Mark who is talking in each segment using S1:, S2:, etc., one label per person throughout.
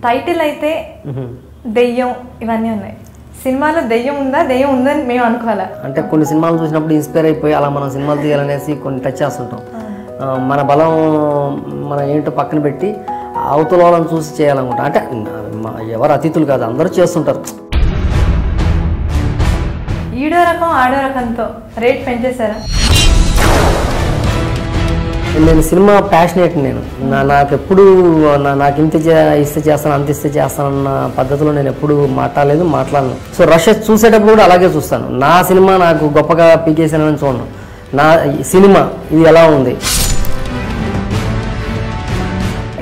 S1: Title అయితే దెయ్యం ఇవన్నీ ఉన్నాయి. సినిమాలో దెయ్యం ఉందా, దెయ్యం ఉందని మేము అనుకోవాలా?
S2: అంటే కొన్ని సినిమాలు చూసినప్పుడు ఇన్స్పైర్ అయిపోయి అలా మనం సినిమాలు తీయాలనేసి కొన్ని టచ్ చేస్తుంటాం. మన బలం మనం ఏంటో పక్కన పెట్టి అవతల వాళ్ళని చూసి చేయాలనుకుంటాం. అంటే ఎవరు అతిథులు కాదు, అందరూ చేస్తుంటారు.
S1: ఈడో రకం ఆడో రకంతో రేట్ పెంచేశారా?
S2: నేను సినిమా ప్యాషనేట్. నేను నాకు ఎప్పుడు నాకు ఇంత ఇస్తే చేస్తాను, అంత ఇస్తే చేస్తానన్న పద్ధతిలో నేను ఎప్పుడు మాట్లాడను. సో రష్ చూసేటప్పుడు కూడా అలాగే చూస్తాను. నా సినిమా నాకు గొప్పగా పీకేసానని చూడను. నా సినిమా ఇది ఎలా ఉంది.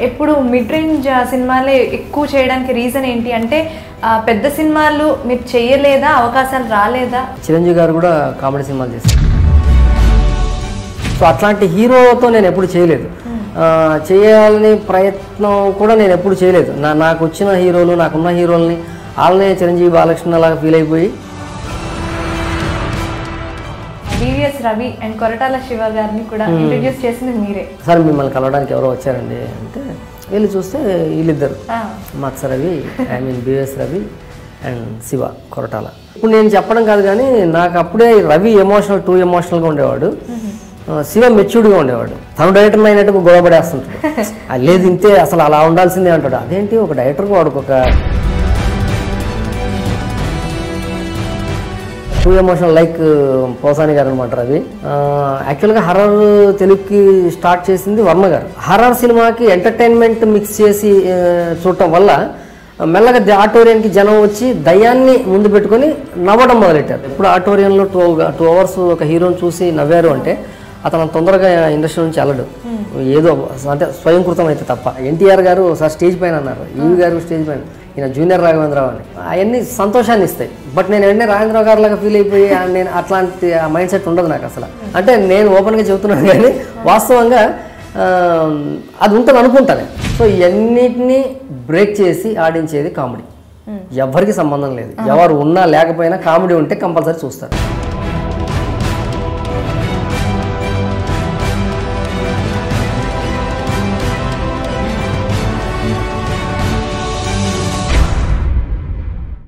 S1: ఎప్పుడు మిడ్ రేంజ్ సినిమాలే ఎక్కువ చేయడానికి రీజన్ ఏంటి అంటే పెద్ద సినిమాలు మీరు చేయలేదా, అవకాశాలు రాలేదా?
S2: చిరంజీవి గారు కూడా కామెడీ సినిమాలు చేశారు. సో అట్లాంటి హీరోతో నేను ఎప్పుడు చేయలేదు. చేయాలని ప్రయత్నం కూడా నేను ఎప్పుడు చేయలేదు. నాకు వచ్చిన హీరోలు, నాకున్న హీరోలని వాళ్ళనే చిరంజీవి, బాలకృష్ణ లాగా ఫీల్ అయిపోయి.
S1: బివిఎస్ రవి అండ్ కొరటాల శివ గారిని కూడా ఇంట్రడ్యూస్ చేసింది మీరే.
S2: సార్ మిమ్మల్ని కలవడానికి ఎవరో వచ్చారండి అంటే వెళ్ళి చూస్తే వీళ్ళిద్దరు మత్స రవి, బివిఎస్ రవి అండ్ శివ కొరటాల. ఇప్పుడు నేను చెప్పడం కాదు కానీ నాకు అప్పుడే రవి టూ ఎమోషనల్గా ఉండేవాడు, శివ మెచ్యూర్డ్గా ఉండేవాడు. తను డైరెక్టర్ అయినట్టు గొడవపడేస్తుంటాడు. లేదు ఇంతే, అసలు అలా ఉండాల్సిందే అంటాడు. అదేంటి ఒక డైరెక్టర్కి వాడుకు ఒక టూ ఎమోషనల్ లైక్ పోసాని గారు అనమాట. రవి యాక్చువల్గా హర్రర్ తెలుగుకి స్టార్ట్ చేసింది వర్మ గారు. హర్రర్ సినిమాకి ఎంటర్టైన్మెంట్ మిక్స్ చేసి చూడటం వల్ల మెల్లగా ఆడిటోరియంకి జనం వచ్చి దయ్యాన్ని ముందు పెట్టుకొని నవ్వడం మొదలెట్టారు. ఇప్పుడు ఆడిటోరియంలో 2 hours ఒక హీరోని చూసి నవ్వారు అంటే అతను తొందరగా ఇండస్ట్రీ నుంచి వెళ్ళడు. ఏదో అంటే స్వయంకృతం అయితే తప్ప. ఎన్టీఆర్ గారు ఒకసారి స్టేజ్ పైన అన్నారు, ఈవి గారు స్టేజ్ పైన, ఈయన జూనియర్ రాఘవేంద్రరావు అని. అవన్నీ సంతోషాన్ని ఇస్తాయి. బట్ నేను వెంటనే రాఘవేంద్రరావు గారు లాగా ఫీల్ అయిపోయి నేను అట్లాంటి మైండ్ సెట్ ఉండదు నాకు అసలు. అంటే నేను ఓపెన్గా చెబుతున్నాను కానీ వాస్తవంగా అది ఉంటుంది అనుకుంటాను. సో ఇవన్నిటినీ బ్రేక్ చేసి ఆడించేది కామెడీ. ఎవరికి సంబంధం లేదు, ఎవరు ఉన్నా లేకపోయినా కామెడీ ఉంటే కంపల్సరీ చూస్తారు.